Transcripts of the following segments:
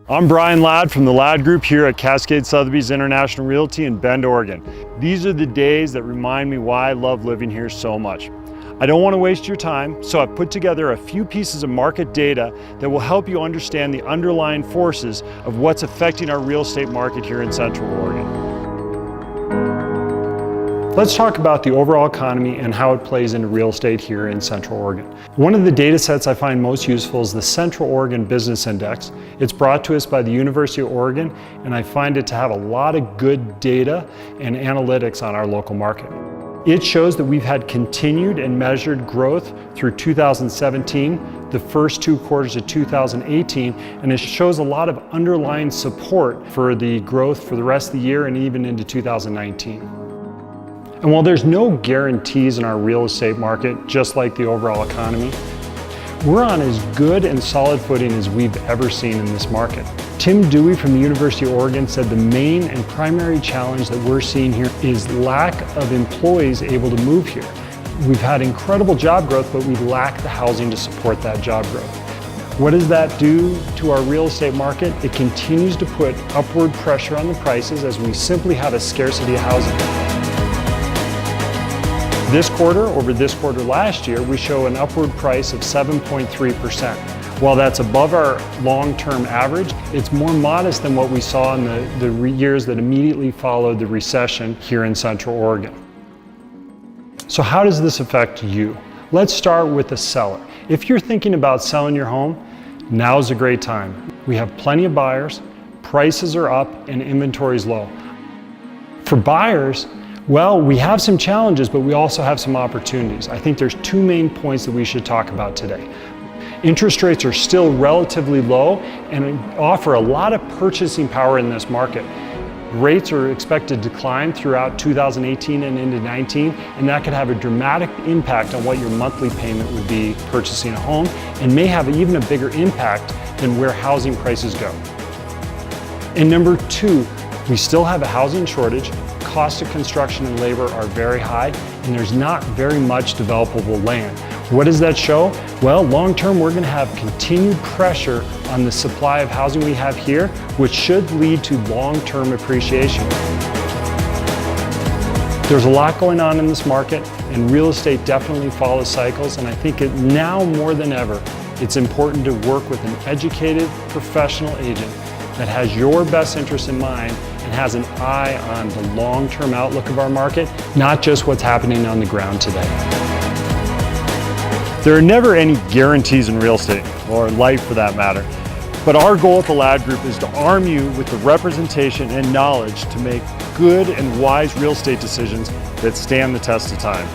I'm Brian Ladd from the LADD Group here at Cascade Sotheby's International Realty in Bend, Oregon. These are the days that remind me why I love living here so much. I don't want to waste your time, so I've put together a few pieces of market data that will help you understand the underlying forces of what's affecting our real estate market here in Central Oregon. Let's talk about the overall economy and how it plays into real estate here in Central Oregon. One of the data sets I find most useful is the Central Oregon Business Index. It's brought to us by the University of Oregon, and I find it to have a lot of good data and analytics on our local market. It shows that we've had continued and measured growth through 2017, the first 2 quarters of 2018, and it shows a lot of underlying support for the growth for the rest of the year and even into 2019. And while there's no guarantees in our real estate market, just like the overall economy, we're on as good and solid footing as we've ever seen in this market. Tim Dewey from the University of Oregon said the main and primary challenge that we're seeing here is lack of employees able to move here. We've had incredible job growth, but we lack the housing to support that job growth. What does that do to our real estate market? It continues to put upward pressure on the prices as we simply have a scarcity of housing. This quarter over this quarter last year, we show an upward price of 7.3%. While that's above our long-term average, it's more modest than what we saw in the years that immediately followed the recession here in Central Oregon. So how does this affect you? Let's start with the seller. If you're thinking about selling your home, now's a great time. We have plenty of buyers, prices are up, and inventory is low. For buyers, well, we have some challenges, but we also have some opportunities. I think there's 2 main points that we should talk about today. Interest rates are still relatively low and offer a lot of purchasing power in this market. Rates are expected to climb throughout 2018 and into 2019, and that could have a dramatic impact on what your monthly payment would be purchasing a home, and may have even a bigger impact than where housing prices go. And number 2, we still have a housing shortage. Cost of construction and labor are very high, and there's not very much developable land. What does that show? Well, long term, we're going to have continued pressure on the supply of housing we have here, which should lead to long-term appreciation. There's a lot going on in this market, and real estate definitely follows cycles, and I think now more than ever, it's important to work with an educated, professional agent that has your best interest in mind and has an eye on the long-term outlook of our market, not just what's happening on the ground today. There are never any guarantees in real estate, or life for that matter, but our goal at the LADD Group is to arm you with the representation and knowledge to make good and wise real estate decisions that stand the test of time.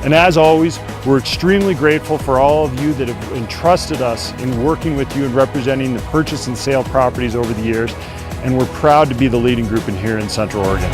And as always, we're extremely grateful for all of you that have entrusted us in working with you and representing the purchase and sale properties over the years, and we're proud to be the leading group in here in Central Oregon.